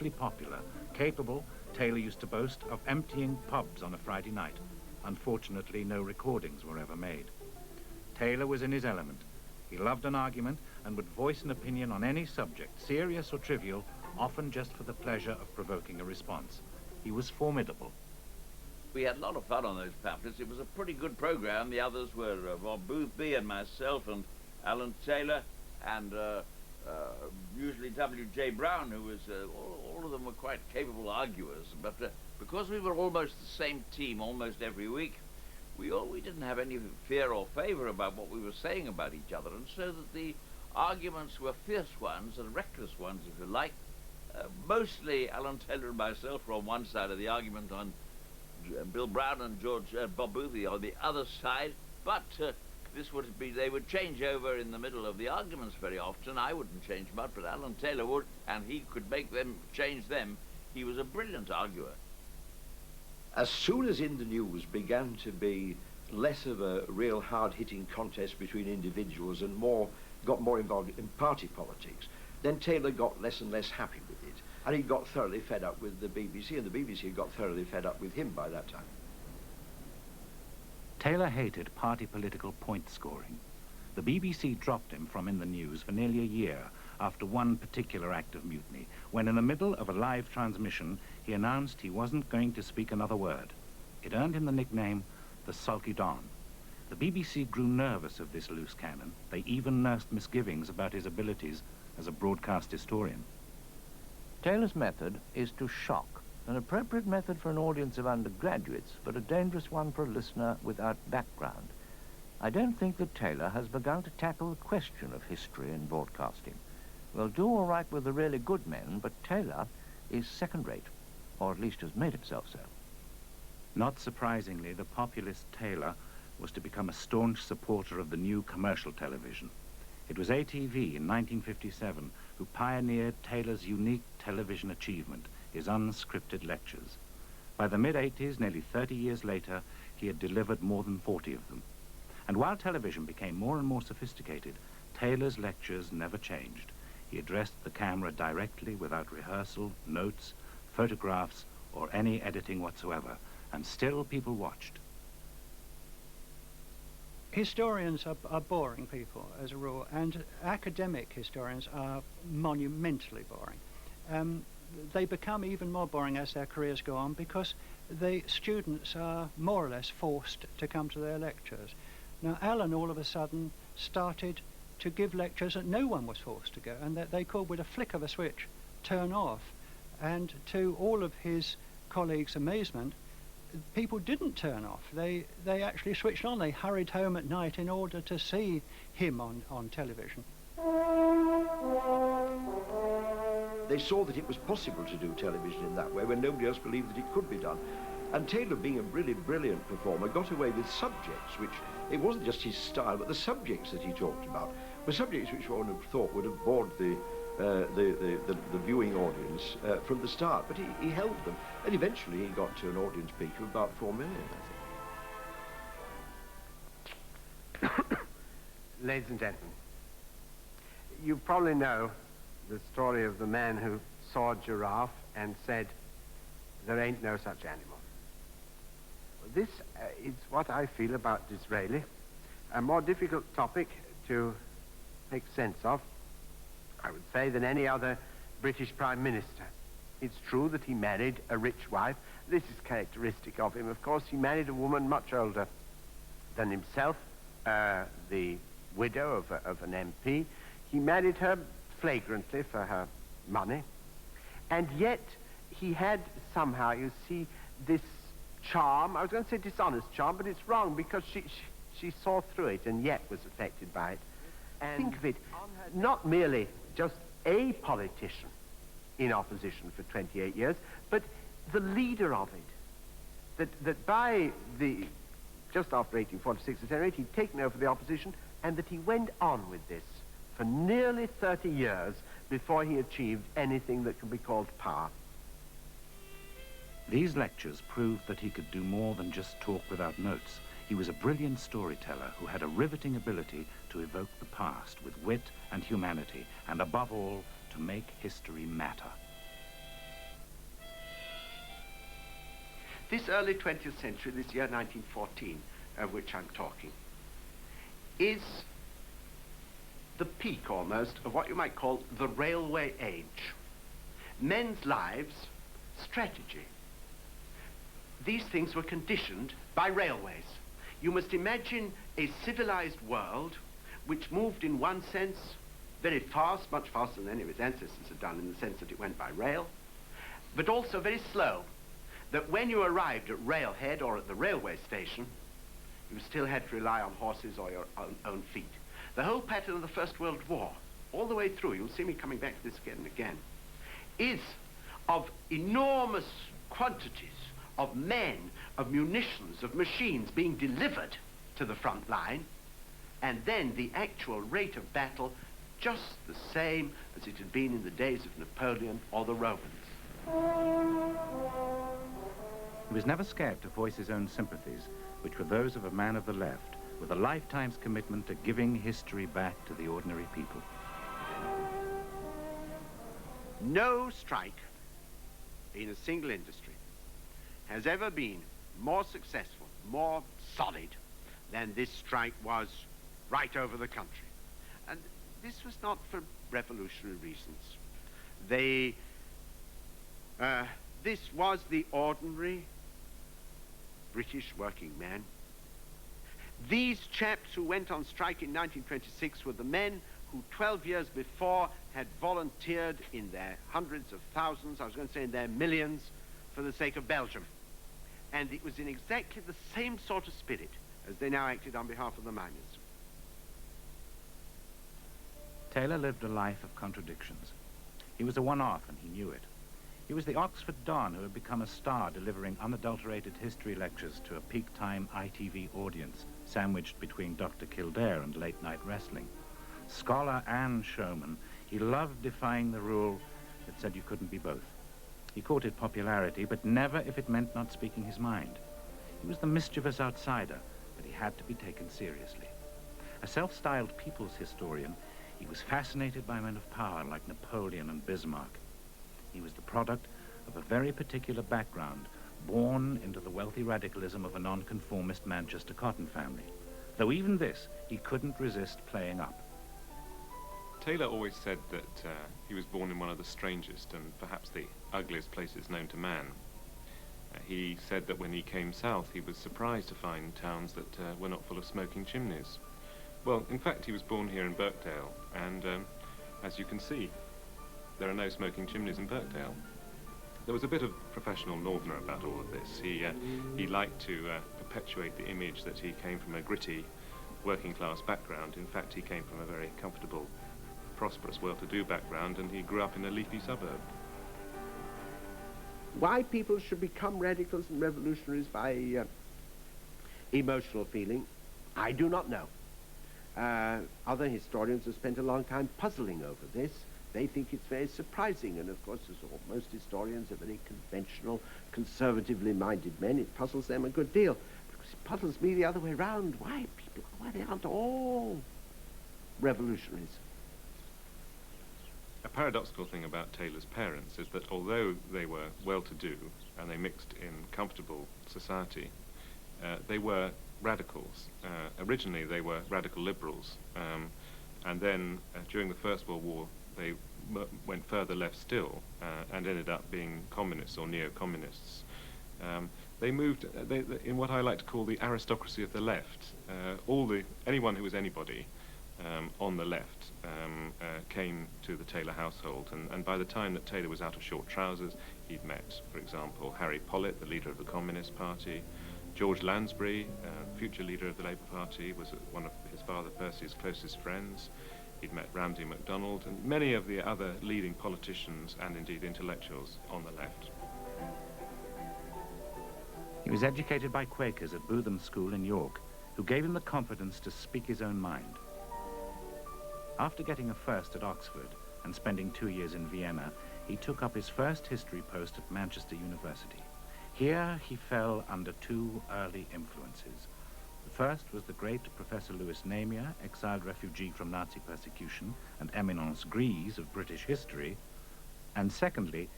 immensely popular, capable, Taylor used to boast of emptying pubs on a Friday night. Unfortunately, no recordings were ever made. Taylor was in his element. He loved an argument and would voice an opinion on any subject, serious or trivial, often just for the pleasure of provoking a response. He was formidable. We had a lot of fun on those pamphlets. It was a pretty good program. The others were Bob Boothby and myself and Alan Taylor and usually W.J. Brown, who was, all of them were quite capable arguers. But because we were almost the same team almost every week, we didn't have any fear or favor about what we were saying about each other, and so that the arguments were fierce ones and reckless ones, if you like. Mostly Alan Taylor and myself were on one side of the argument, on Bill Brown and Bob Boothby on the other side, but this would be, they would change over in the middle of the arguments very often. I wouldn't change much, but Alan Taylor would, and he could make them change them. He was a brilliant arguer. As soon as In the News began to be less of a real hard-hitting contest between individuals and got more involved in party politics, then Taylor got less and less happy with it. And he got thoroughly fed up with the BBC, and the BBC got thoroughly fed up with him by that time. Taylor hated party political point scoring. The BBC dropped him from In the News for nearly a year after one particular act of mutiny, when in the middle of a live transmission, he announced he wasn't going to speak another word. It earned him the nickname the Sulky Don. The BBC grew nervous of this loose cannon. They even nursed misgivings about his abilities as a broadcast historian. Taylor's method is to shock, an appropriate method for an audience of undergraduates, but a dangerous one for a listener without background. I don't think that Taylor has begun to tackle the question of history in broadcasting. We'll do all right with the really good men, but Taylor is second-rate, or at least has made himself so. Not surprisingly, the populist Taylor was to become a staunch supporter of the new commercial television. It was ATV in 1957 who pioneered Taylor's unique television achievement, his unscripted lectures. By the mid-80s, nearly 30 years later, he had delivered more than 40 of them. And while television became more and more sophisticated, Taylor's lectures never changed. He addressed the camera directly, without rehearsal, notes, photographs, or any editing whatsoever, and still people watched. Historians are boring people, as a rule, and academic historians are monumentally boring. They become even more boring as their careers go on, because the students are more or less forced to come to their lectures. Now, Alan all of a sudden started to give lectures that no one was forced to go, and that they could, with a flick of a switch, turn off. And to all of his colleagues' amazement, people didn't turn off. They actually switched on. They hurried home at night in order to see him on television. They saw that it was possible to do television in that way when nobody else believed that it could be done. And Taylor, being a really brilliant performer, got away with subjects which, it wasn't just his style, but the subjects that he talked about were subjects which one would have thought would have bored the viewing audience from the start, but he held them, and eventually he got to an audience peak of about 4 million, I think. Ladies and gentlemen, you probably know the story of the man who saw a giraffe and said, "There ain't no such animal." This is what I feel about Disraeli, a more difficult topic to make sense of, I would say, than any other British Prime Minister. It's true that he married a rich wife. This is characteristic of him, of course. He married a woman much older than himself, the widow of an MP. He married her flagrantly for her money. And yet he had somehow, you see, this charm. I was going to say dishonest charm, but it's wrong, because she saw through it and yet was affected by it. And think of it, not merely just a politician in opposition for 28 years, but the leader of it. That by just after 1846 or 1878, he'd taken over the opposition, and that he went on with this for nearly 30 years before he achieved anything that can be called power. These lectures proved that he could do more than just talk without notes. He was a brilliant storyteller who had a riveting ability to evoke the past with wit and humanity, and above all, to make history matter. this early 20th century, this year 1914, of which I'm talking, is the peak almost of what you might call the railway age. Men's lives, strategy. These things were conditioned by railways. You must imagine a civilized world which moved in one sense very fast, much faster than any of its ancestors had done, in the sense that it went by rail, but also very slow, that when you arrived at railhead or at the railway station, you still had to rely on horses or your own feet. The whole pattern of the First World War, all the way through, you'll see me coming back to this again and again, is of enormous quantities of men, of munitions, of machines being delivered to the front line, and then the actual rate of battle just the same as it had been in the days of Napoleon or the Romans. He was never scared to voice his own sympathies, which were those of a man of the left, with a lifetime's commitment to giving history back to the ordinary people. No strike in a single industry has ever been more successful, more solid than this strike was right over the country. And this was not for revolutionary reasons. This was the ordinary British working man. These chaps who went on strike in 1926 were the men who 12 years before had volunteered in their hundreds of thousands, I was going to say in their millions, for the sake of Belgium. And it was in exactly the same sort of spirit as they now acted on behalf of the miners. Taylor lived a life of contradictions. He was a one-off, and he knew it. He was the Oxford Don who had become a star, delivering unadulterated history lectures to a peak-time ITV audience, sandwiched between Dr. Kildare and late-night wrestling. Scholar and showman, he loved defying the rule that said you couldn't be both. He courted popularity, but never if it meant not speaking his mind. He was the mischievous outsider, but he had to be taken seriously. A self-styled people's historian, he was fascinated by men of power like Napoleon and Bismarck. He was the product of a very particular background, born into the wealthy radicalism of a nonconformist Manchester cotton family. Though even this, he couldn't resist playing up. Taylor always said that he was born in one of the strangest and perhaps the ugliest places known to man. He said that when he came south, he was surprised to find towns that were not full of smoking chimneys. Well, in fact, he was born here in Birkdale, and as you can see, there are no smoking chimneys in Birkdale. There was a bit of professional northerner about all of this. He liked to perpetuate the image that he came from a gritty, working-class background. In fact, he came from a very comfortable, prosperous, well-to-do background, and he grew up in a leafy suburb. Why people should become radicals and revolutionaries by emotional feeling, I do not know. Other historians have spent a long time puzzling over this. They think it's very surprising, and of course, as most historians are very conventional, conservatively minded men, it puzzles them a good deal. Because it puzzles me the other way around. Why they aren't all revolutionaries? A paradoxical thing about Taylor's parents is that although they were well-to-do and they mixed in comfortable society, they were radicals. Originally, they were radical liberals, and then during the First World War, they went further left still and ended up being communists or neo-communists. They moved in what I like to call the aristocracy of the left. Anyone who was anybody on the left came to the Taylor household, and by the time that Taylor was out of short trousers, he'd met, for example, Harry Pollitt, the leader of the Communist Party. George Lansbury, future leader of the Labour Party, was one of his father Percy's closest friends. He'd met Ramsay MacDonald and many of the other leading politicians and indeed intellectuals on the left. He was educated by Quakers at Bootham School in York, who gave him the confidence to speak his own mind. After getting a first at Oxford and spending 2 years in Vienna, he took up his first history post at Manchester University. Here he fell under two early influences. The first was the great Professor Louis Namier, exiled refugee from Nazi persecution and eminence grise of British history, and secondly,